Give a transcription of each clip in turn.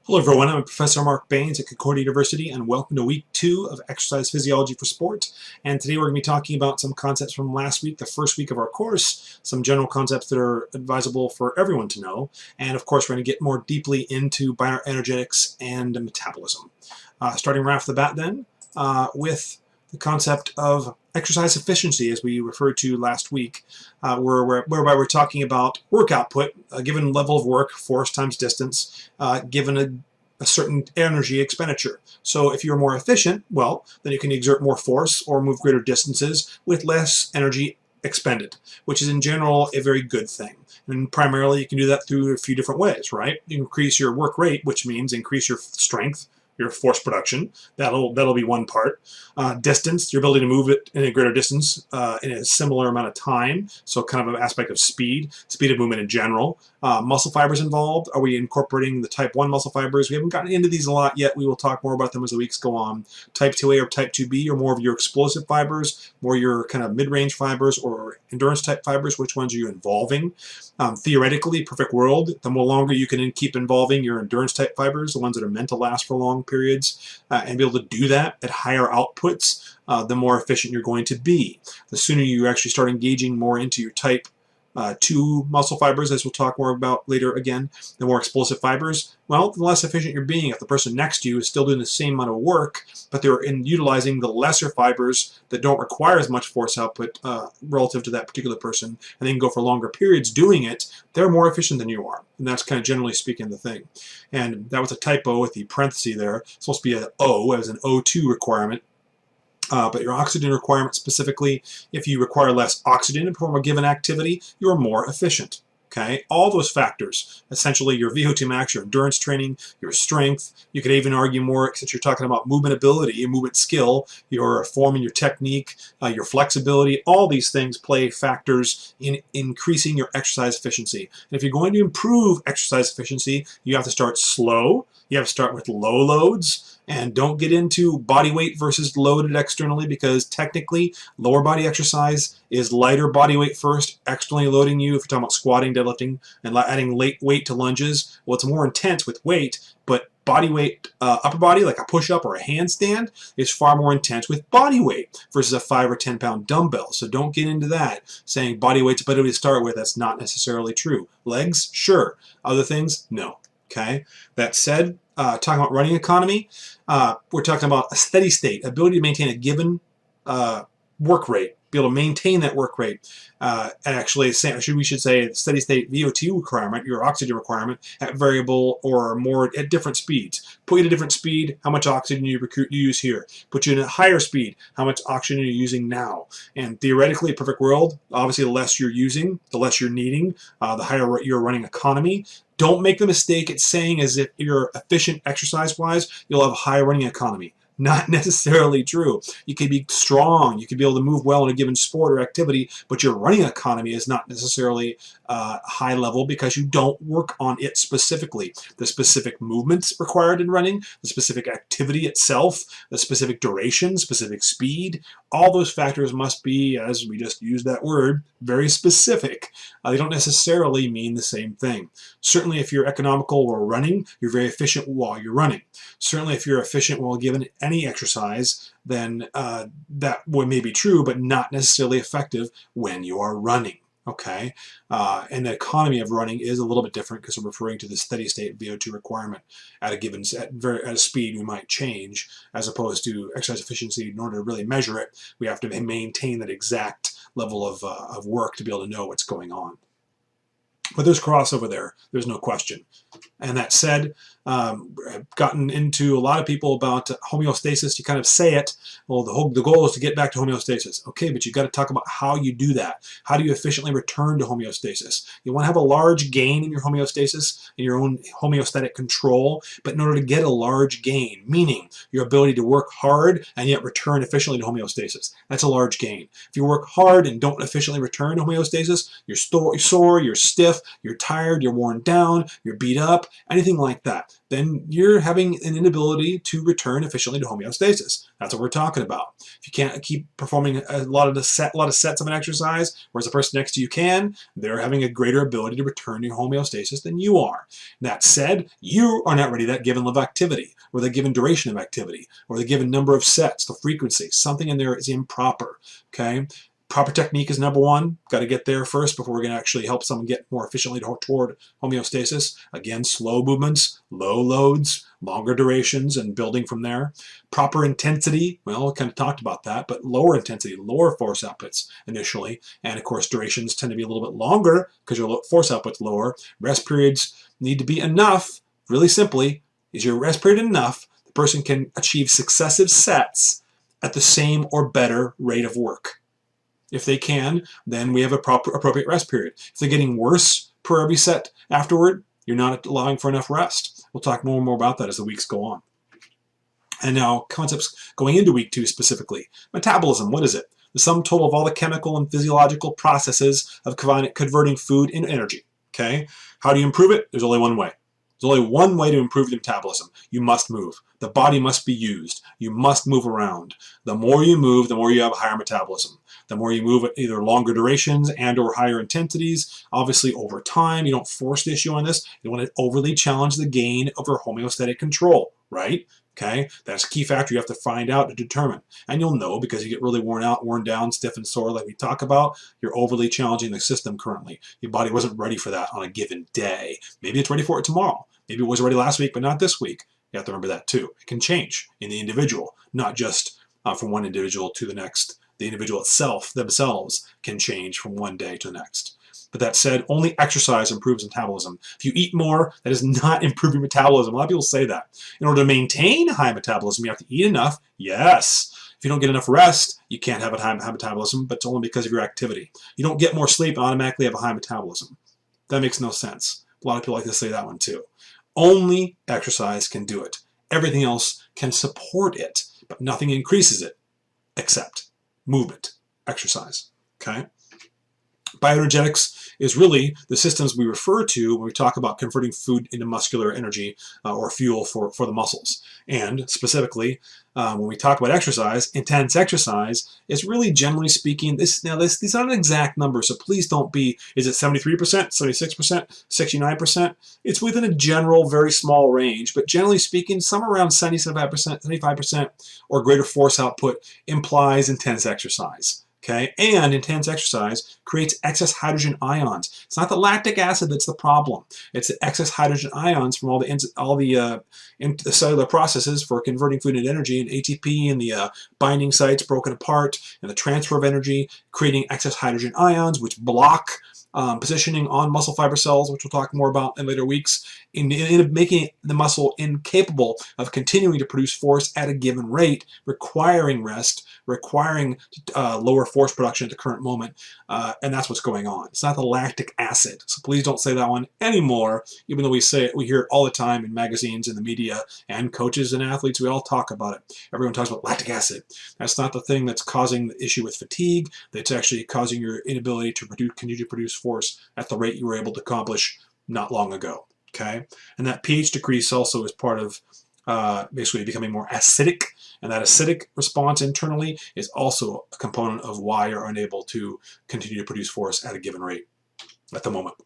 Hello everyone, I'm Professor Mark Baines at Concordia University and welcome to week 2 of Exercise Physiology for Sport. And today we're going to be talking about some concepts from last week, the first week of our course, some general concepts that are advisable for everyone to know, and of course we're going to get more deeply into bioenergetics and metabolism. Starting right off the bat then with the concept of exercise efficiency, as we referred to last week, whereby we're talking about work output, a given level of work, force times distance, given a certain energy expenditure. So if you're more efficient, well, then you can exert more force or move greater distances with less energy expended, which is in general a very good thing. And primarily you can do that through a few different ways, right? You increase your work rate, which means increase your strength, your force production. That'll be one part. Distance, your ability to move it in a greater distance in a similar amount of time. So kind of an aspect of speed of movement in general. Muscle fibers involved. Are we incorporating the type 1 muscle fibers? We haven't gotten into these a lot yet. We will talk more about them as the weeks go on. Type 2A or type 2B are more of your explosive fibers, more your kind of mid-range fibers or endurance type fibers. Which ones are you involving? Theoretically, perfect world, the more longer you can keep involving your endurance type fibers, the ones that are meant to last for long periods, and be able to do that at higher outputs, the more efficient you're going to be. The sooner you actually start engaging more into your type 2 muscle fibers, as we'll talk more about later again, the more explosive fibers, well, the less efficient you're being. If the person next to you is still doing the same amount of work, but they're utilizing the lesser fibers that don't require as much force output relative to that particular person, and then go for longer periods doing it, they're more efficient than you are. And that's kind of generally speaking the thing. And that was a typo with the parenthesis there. It's supposed to be an O as an O2 requirement. But your oxygen requirement specifically, if you require less oxygen to perform a given activity, you're more efficient. Okay, all those factors, essentially your VO2 max, your endurance training, your strength. You could even argue more, since you're talking about movement ability, your movement skill, your form and your technique, your flexibility. All these things play factors in increasing your exercise efficiency. And if you're going to improve exercise efficiency, you have to start slow. You have to start with low loads. And don't get into body weight versus loaded externally, because technically lower body exercise is lighter body weight first, externally loading you. If you're talking about squatting, deadlifting, and adding weight to lunges, well, it's more intense with weight, but body weight, upper body, like a push-up or a handstand, is far more intense with body weight versus a 5 or 10 pound dumbbell. So don't get into that, saying body weight's better to start with. That's not necessarily true. Legs, sure. Other things, no. Okay. That said, talking about running economy, we're talking about a steady state, ability to maintain a given work rate, be able to maintain that work rate. And actually, we should say steady state VO2 requirement, your oxygen requirement, at variable or more at different speeds. Put you at a different speed, how much oxygen you use here. Put you in a higher speed, how much oxygen you're using now. And theoretically, a perfect world, obviously the less you're using, the less you're needing, the higher your running economy. Don't make the mistake at saying as if you're efficient exercise-wise, you'll have a high running economy. Not necessarily true. You can be strong, you can be able to move well in a given sport or activity, but your running economy is not necessarily high level because you don't work on it specifically. The specific movements required in running, the specific activity itself, the specific duration, specific speed, all those factors must be, as we just used that word, very specific. They don't necessarily mean the same thing. Certainly if you're economical while running, you're very efficient while you're running. Certainly if you're efficient while given any exercise, then that may be true, but not necessarily effective when you are running. Okay, and the economy of running is a little bit different because we're referring to the steady state VO2 requirement at a given at a speed we might change, as opposed to exercise efficiency. In order to really measure it, we have to maintain that exact level of work to be able to know what's going on. But there's crossover there. There's no question. And that said, I've gotten into a lot of people about homeostasis. You kind of say it. Well, the goal is to get back to homeostasis. Okay, but you've got to talk about how you do that. How do you efficiently return to homeostasis? You want to have a large gain in your homeostasis, in your own homeostatic control, but in order to get a large gain, meaning your ability to work hard and yet return efficiently to homeostasis, that's a large gain. If you work hard and don't efficiently return to homeostasis, you're sore, you're stiff, you're tired, you're worn down, you're beat up, anything like that. then you're having an inability to return efficiently to homeostasis. That's what we're talking about. If you can't keep performing a lot of sets of an exercise, whereas the person next to you can, they're having a greater ability to return to homeostasis than you are. That said, you are not ready to that given level of activity, or the given duration of activity, or the given number of sets, the frequency. Something in there is improper. Okay. Proper technique is number one. Got to get there first before we're going to actually help someone get more efficiently toward homeostasis. Again, slow movements, low loads, longer durations, and building from there. Proper intensity, well, we kind of talked about that, but lower intensity, lower force outputs initially. And of course, durations tend to be a little bit longer because your force output's lower. Rest periods need to be enough. Really simply, is your rest period enough? The person can achieve successive sets at the same or better rate of work. If they can, then we have a appropriate rest period. If they're getting worse per every set afterward, you're not allowing for enough rest. We'll talk more and more about that as the weeks go on. And now, concepts going into week 2 specifically. Metabolism, what is it? The sum total of all the chemical and physiological processes of converting food into energy. Okay? How do you improve it? There's only one way. There's only one way to improve the metabolism. You must move. The body must be used. You must move around. The more you move, the more you have a higher metabolism. The more you move at either longer durations and or higher intensities, obviously over time, you don't force the issue on this. You don't want to overly challenge the gain over homeostatic control, right? Okay, that's a key factor you have to find out to determine. And you'll know because you get really worn out, worn down, stiff and sore like we talk about, you're overly challenging the system currently. Your body wasn't ready for that on a given day. Maybe it's ready for it tomorrow. Maybe it was ready last week, but not this week. You have to remember that too. It can change in the individual, not just from one individual to the next. The individual itself, themselves, can change from one day to the next. But that said, only exercise improves metabolism. If you eat more, that is not improving metabolism. A lot of people say that. In order to maintain high metabolism, you have to eat enough. Yes. If you don't get enough rest, you can't have a high metabolism, but it's only because of your activity. You don't get more sleep and automatically have a high metabolism. That makes no sense. A lot of people like to say that one too. Only exercise can do it. Everything else can support it, but nothing increases it except movement, exercise. Okay? Bionergetics is really the systems we refer to when we talk about converting food into muscular energy or fuel for the muscles. And specifically, when we talk about exercise, intense exercise is really, generally speaking, these aren't exact numbers, so please don't be, is it 73%, 76%, 69%? It's within a general, very small range, but generally speaking, somewhere around 75%, 75% or greater force output implies intense exercise. Okay, and intense exercise creates excess hydrogen ions. It's not the lactic acid that's the problem. It's the excess hydrogen ions from all the cellular processes for converting food into energy, and ATP and the binding sites broken apart, and the transfer of energy, creating excess hydrogen ions, which block positioning on muscle fiber cells, which we'll talk more about in later weeks, in making the muscle incapable of continuing to produce force at a given rate, requiring rest, requiring lower force production at the current moment, and that's what's going on. It's not the lactic acid, so please don't say that one anymore, even though we say it, we hear it all the time in magazines, in the media, and coaches and athletes, we all talk about it. Everyone talks about lactic acid. That's not the thing that's causing the issue with fatigue. That's actually causing your inability to continue to produce force at the rate you were able to accomplish not long ago. Okay, and that pH decrease also is part of basically becoming more acidic, and that acidic response internally is also a component of why you're unable to continue to produce force at a given rate at the moment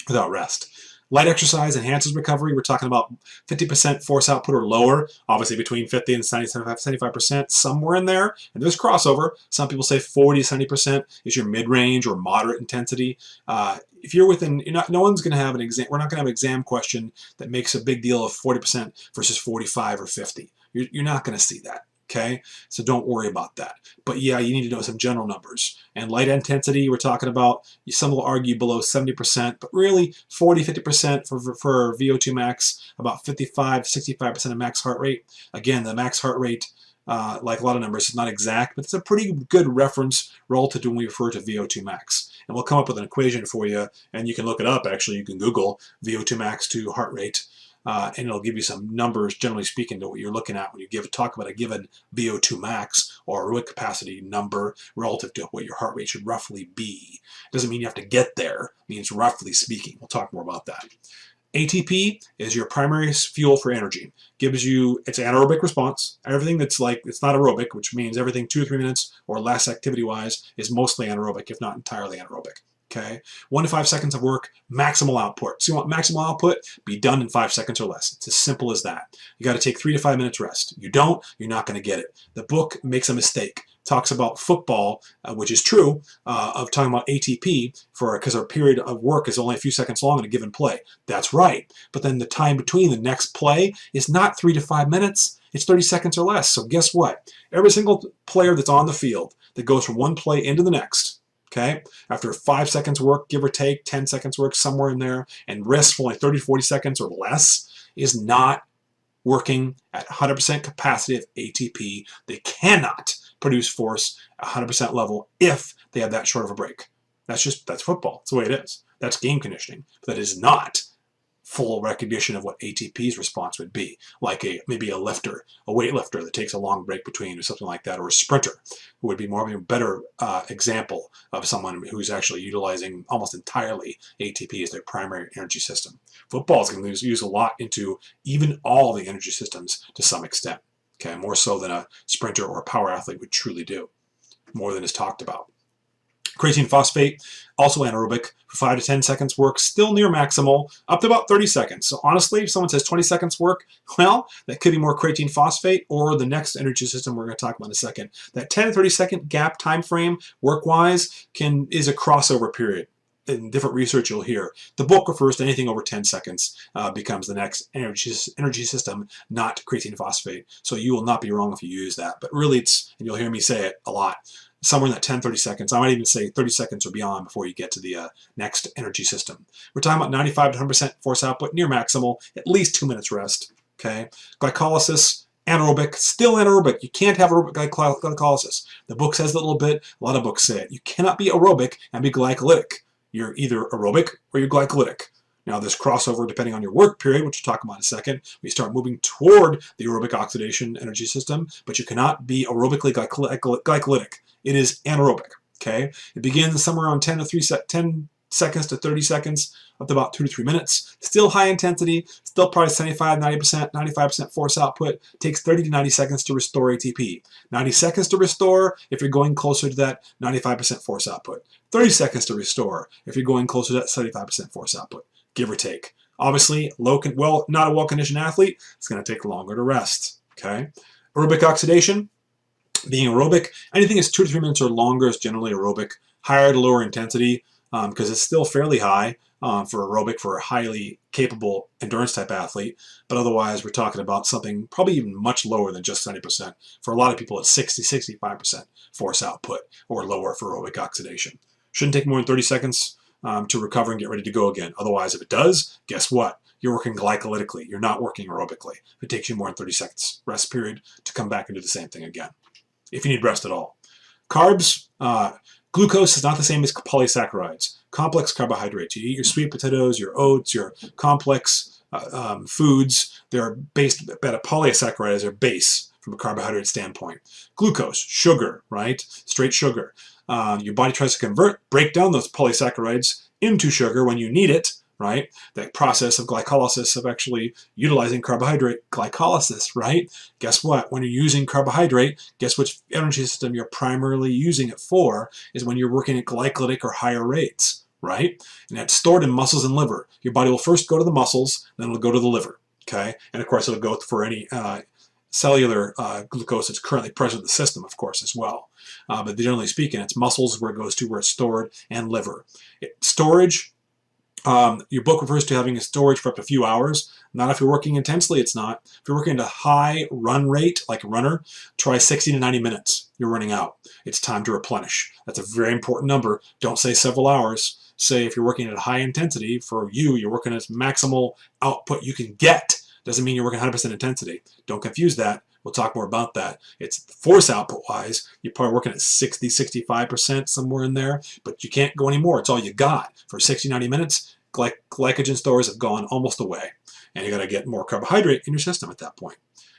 without rest. Light exercise enhances recovery. We're talking about 50% force output or lower, obviously between 50 and 75%, somewhere in there. And there's crossover. Some people say 40 to 70% is your mid-range or moderate intensity. If you're within, no one's going to have an exam. We're not going to have an exam question that makes a big deal of 40% versus 45 or 50. You're not going to see that. Okay, so don't worry about that. But yeah, you need to know some general numbers. And light intensity, we're talking about, some will argue below 70%, but really 40, 50% for VO2 max, about 55, 65% of max heart rate. Again, the max heart rate, like a lot of numbers, is not exact, but it's a pretty good reference relative to when we refer to VO2 max. And we'll come up with an equation for you, and you can look it up, actually. You can Google VO2 max to heart rate. And it'll give you some numbers, generally speaking, to what you're looking at when you talk about a given VO2 max or aerobic capacity number relative to what your heart rate should roughly be. It doesn't mean you have to get there. It means roughly speaking. We'll talk more about that. ATP is your primary fuel for energy. Gives you, it's anaerobic response. Everything that's like, it's not aerobic, which means everything 2 to 3 minutes or less activity-wise is mostly anaerobic, if not entirely anaerobic. Okay, 1 to 5 seconds of work, maximal output. So you want maximal output, be done in 5 seconds or less. It's as simple as that. You got to take 3 to 5 minutes rest. You don't, you're not going to get it. The book makes a mistake. Talks about football, which is true, of talking about ATP because our period of work is only a few seconds long in a given play. That's right. But then the time between the next play is not 3 to 5 minutes. It's 30 seconds or less. So guess what? Every single player that's on the field that goes from one play into the next, okay, after 5 seconds work, give or take, 10 seconds work, somewhere in there, and rests for only 30 to 40 seconds or less, is not working at 100% capacity of ATP. They cannot produce force at 100% level if they have that short of a break. That's football. That's the way it is. That's game conditioning. But that is not full recognition of what ATP's response would be, like maybe a lifter, a weightlifter that takes a long break between or something like that, or a sprinter, who would be more of a better example of someone who's actually utilizing almost entirely ATP as their primary energy system. Football is going to use a lot into even all the energy systems to some extent, okay, more so than a sprinter or a power athlete would truly do, more than is talked about. Creatine phosphate, also anaerobic, for 5 to 10 seconds work, still near maximal, up to about 30 seconds. So honestly, if someone says 20 seconds work, well, that could be more creatine phosphate or the next energy system we're going to talk about in a second. That 10 to 30 second gap time frame, work-wise, is a crossover period. In different research you'll hear. The book refers to anything over 10 seconds becomes the next energy system, not creatine phosphate. So you will not be wrong if you use that. But really it's, and you'll hear me say it a lot, somewhere in that 10, 30 seconds. I might even say 30 seconds or beyond before you get to the next energy system. We're talking about 95 to 100% force output, near maximal, at least 2 minutes rest. Okay, glycolysis, anaerobic, still anaerobic. You can't have aerobic glycolysis. The book says it a little bit. A lot of books say it. You cannot be aerobic and be glycolytic. You're either aerobic or you're glycolytic. Now, this crossover, depending on your work period, which we'll talk about in a second, we start moving toward the aerobic oxidation energy system, but you cannot be aerobically glycolytic. It is anaerobic, okay? It begins somewhere around 10 seconds to 30 seconds, up to about 2 to 3 minutes. Still high intensity, still probably 75, 90%, 95% force output. Takes 30 to 90 seconds to restore ATP. 90 seconds to restore if you're going closer to that 95% force output. 30 seconds to restore if you're going closer to that 75% force output, give or take. Obviously, not a well-conditioned athlete, it's going to take longer to rest, okay? Aerobic oxidation, being aerobic, anything that's 2 to 3 minutes or longer is generally aerobic. Higher to lower intensity, because it's still fairly high for aerobic for a highly capable endurance type athlete, but otherwise we're talking about something probably even much lower than just 70%. For a lot of people it's 60-65% force output or lower for aerobic oxidation. Shouldn't take more than 30 seconds to recover and get ready to go again. Otherwise, if it does, guess what? You're working glycolytically. You're not working aerobically. If it takes you more than 30 seconds rest period to come back and do the same thing again, if you need rest at all. Carbs, glucose is not the same as polysaccharides. Complex carbohydrates. You eat your sweet potatoes, your oats, your complex foods. They're based at a polysaccharide as their base from a carbohydrate standpoint. Glucose, sugar, right? Straight sugar. Your body tries to break down those polysaccharides into sugar when you need it, right? That process of glycolysis, of actually utilizing carbohydrate glycolysis, right? Guess what? When you're using carbohydrate, guess which energy system you're primarily using it for is when you're working at glycolytic or higher rates, right? And that's stored in muscles and liver. Your body will first go to the muscles, then it'll go to the liver, okay? And of course, it'll go for any cellular glucose that's currently present in the system, of course, as well. But generally speaking, it's muscles where it goes to, where it's stored, and liver. Storage, your book refers to having a storage for up to a few hours. Not if you're working intensely, it's not. If you're working at a high run rate, like a runner, try 60 to 90 minutes. You're running out. It's time to replenish. That's a very important number. Don't say several hours. Say if you're working at a high intensity, for you, you're working at maximal output you can get. Doesn't mean you're working 100% intensity. Don't confuse that. We'll talk more about that. It's force output-wise, you're probably working at 60, 65%, somewhere in there, but you can't go anymore. It's all you got. For 60, 90 minutes, glycogen stores have gone almost away, and you got to get more carbohydrate in your system at that point.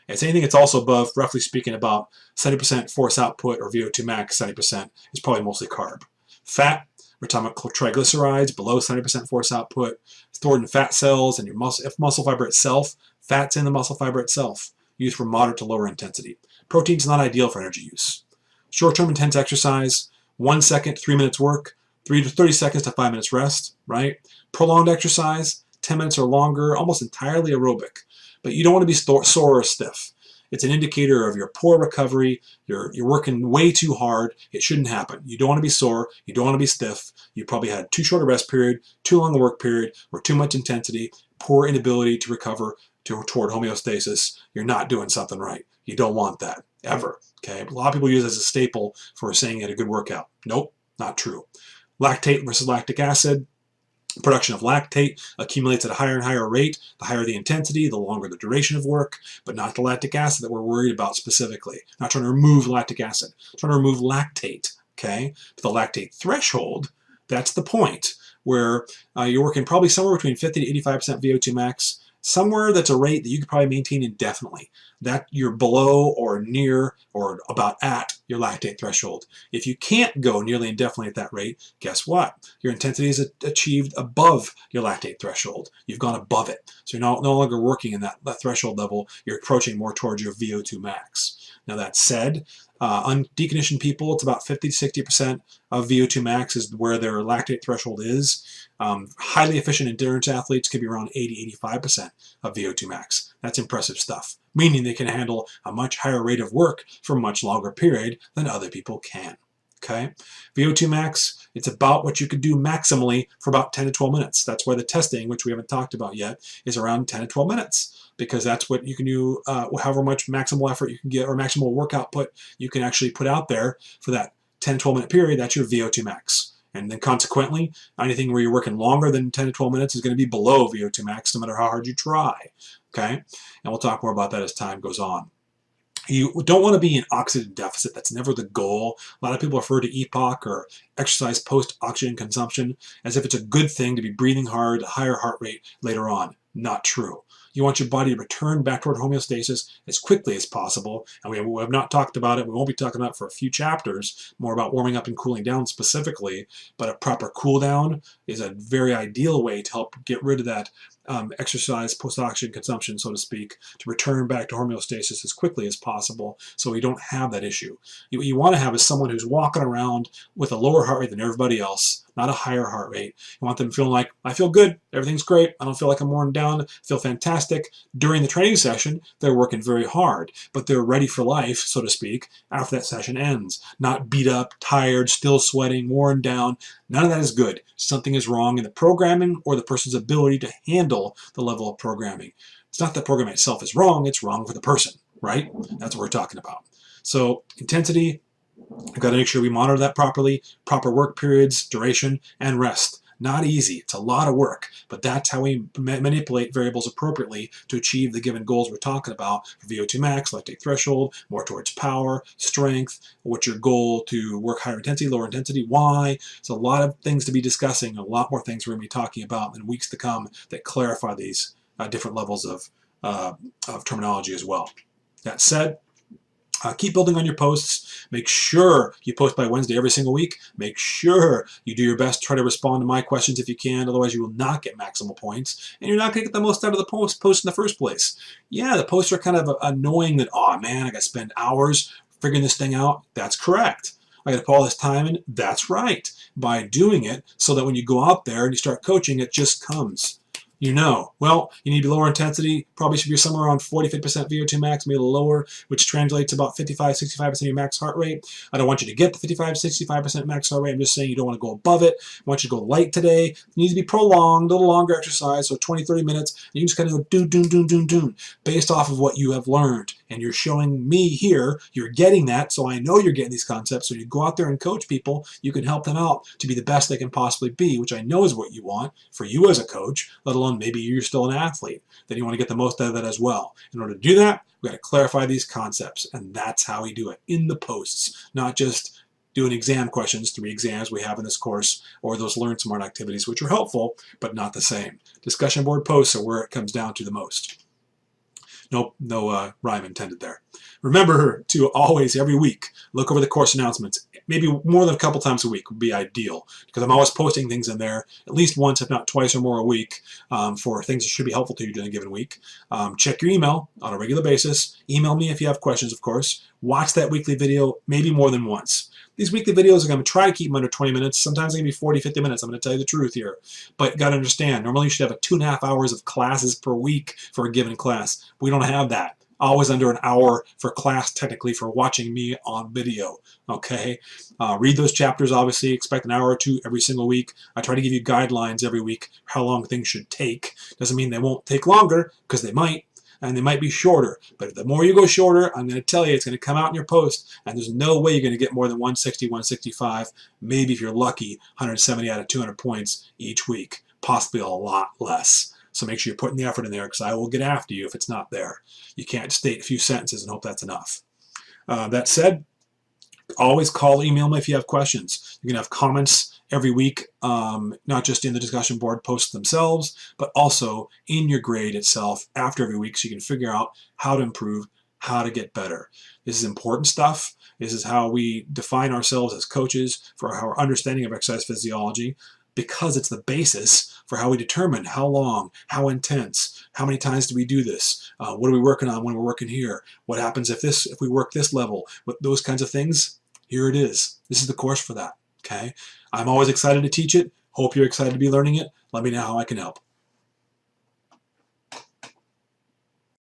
It's anything that's also above, roughly speaking, about 70% force output or VO2 max, 70% is probably mostly carb. Fat, We're talking about triglycerides below 70% force output, stored in fat cells and your muscle fiber itself, fats in the muscle fiber itself, used for moderate to lower intensity. Protein's not ideal for energy use. Short-term intense exercise, 1 second, 3 minutes work, 3 to 30 seconds to 5 minutes rest, right? Prolonged exercise, 10 minutes or longer, almost entirely aerobic. But you don't want to be sore or stiff. It's an indicator of your poor recovery. You're working way too hard. It shouldn't happen. You don't want to be sore. You don't want to be stiff. You probably had too short a rest period, too long a work period, or too much intensity, poor inability to recover toward homeostasis. You're not doing something right. You don't want that, ever. Okay? A lot of people use it as a staple for saying you had a good workout. Nope, not true. Lactate versus lactic acid. Production of lactate accumulates at a higher and higher rate. The higher the intensity, the longer the duration of work, but not the lactic acid that we're worried about specifically. Not trying to remove lactic acid, trying to remove lactate, okay? But the lactate threshold, that's the point where you're working probably somewhere between 50 to 85% VO2 max, somewhere that's a rate that you could probably maintain indefinitely. That you're below or near or about at your lactate threshold. If you can't go nearly indefinitely at that rate, guess what? Your intensity is achieved above your lactate threshold. You've gone above it. So you're no longer working in that threshold level. You're approaching more towards your VO2 max. Now that said, undeconditioned people, it's about 50 to 60% of VO2 max is where their lactate threshold is. Highly efficient endurance athletes could be around 80-85% of VO2 max. That's impressive stuff, meaning they can handle a much higher rate of work for a much longer period than other people can. Okay, VO2 max, it's about what you could do maximally for about 10 to 12 minutes. That's why the testing, which we haven't talked about yet, is around 10 to 12 minutes, because that's what you can do, however much maximal effort you can get or maximal work output you can actually put out there for that 10 to 12 minute period. That's your VO2 max. And then consequently, anything where you're working longer than 10 to 12 minutes is going to be below VO2 max, no matter how hard you try. Okay, and we'll talk more about that as time goes on. You don't want to be in oxygen deficit. That's never the goal. A lot of people refer to EPOC or exercise post-oxygen consumption as if it's a good thing to be breathing hard, higher heart rate later on. Not true. You want your body to return back toward homeostasis as quickly as possible. And we have not talked about it. We won't be talking about it for a few chapters, more about warming up and cooling down specifically. But a proper cool down is a very ideal way to help get rid of that exercise post-oxygen consumption, so to speak, to return back to homeostasis as quickly as possible so we don't have that issue. What you want to have is someone who's walking around with a lower heart rate than everybody else, not a higher heart rate. You want them feeling like, I feel good, everything's great, I don't feel like I'm worn down, I feel fantastic. During the training session, they're working very hard, but they're ready for life, so to speak, after that session ends. Not beat up, tired, still sweating, worn down. None of that is good. Something is wrong in the programming or the person's ability to handle the level of programming. It's not that programming itself is wrong, it's wrong for the person, right? That's what we're talking about. So intensity, we've got to make sure we monitor that properly, proper work periods, duration, and rest. Not easy. It's a lot of work, but that's how we manipulate variables appropriately to achieve the given goals we're talking about. VO2 max, lactate threshold, more towards power, strength, what's your goal to work higher intensity, lower intensity, why. So a lot of things to be discussing, a lot more things we're going to be talking about in weeks to come that clarify these different levels of terminology as well. That said, keep building on your posts. Make sure you post by Wednesday every single week. Make sure you do your best to try to respond to my questions if you can. Otherwise, you will not get maximal points. And you're not going to get the most out of the post in the first place. Yeah, the posts are kind of annoying that, oh man, I got to spend hours figuring this thing out. That's correct. I got to put all this time in. That's right. By doing it so that when you go out there and you start coaching, it just comes. You know, well, you need to be lower intensity, probably should be somewhere around 40-50% VO2 max, maybe a little lower, which translates to about 55-65% of your max heart rate. I don't want you to get the 55-65% max heart rate. I'm just saying you don't want to go above it. I want you to go light today. It needs to be prolonged, a little longer exercise, so 20-30 minutes. You can just kind of go doon, based off of what you have learned. And you're showing me here, you're getting that, so I know you're getting these concepts. So you go out there and coach people, you can help them out to be the best they can possibly be, which I know is what you want for you as a coach, let alone maybe you're still an athlete. Then you want to get the most out of that as well. In order to do that, we've got to clarify these concepts, and that's how we do it in the posts, not just doing exam questions, 3 exams we have in this course, or those Learn Smart activities, which are helpful, but not the same. Discussion board posts are where it comes down to the most. Nope, no rhyme intended there. Remember to always, every week, look over the course announcements. maybe more than a couple times a week would be ideal, because I'm always posting things in there at least once, if not twice or more a week, for things that should be helpful to you during a given week. Check your email on a regular basis. Email me if you have questions, of course. Watch that weekly video maybe more than once. These weekly videos, I'm going to try to keep them under 20 minutes. Sometimes they're going to be 40, 50 minutes. I'm going to tell you the truth here. But you got to understand, normally you should have 2.5 hours of classes per week for a given class. We don't have that. Always under an hour for class, technically, for watching me on video. Okay? Read those chapters, obviously. Expect an hour or two every single week. I try to give you guidelines every week how long things should take. Doesn't mean they won't take longer, because they might. And they might be shorter. But the more you go shorter, I'm going to tell you, it's going to come out in your post, and there's no way you're going to get more than 160, 165, maybe if you're lucky, 170 out of 200 points each week, possibly a lot less. So make sure you're putting the effort in there, because I will get after you if it's not there. You can't state a few sentences and hope that's enough. That said, always call, email me if you have questions. You can have comments every week, not just in the discussion board posts themselves, but also in your grade itself after every week, so you can figure out how to improve, how to get better. This is important stuff. This is how we define ourselves as coaches for our understanding of exercise physiology, because it's the basis for how we determine how long, how intense, how many times do we do this, what are we working on when we're working here, what happens if we work this level, those kinds of things. Here it is. This is the course for that. Okay? I'm always excited to teach it. Hope you're excited to be learning it. Let me know how I can help.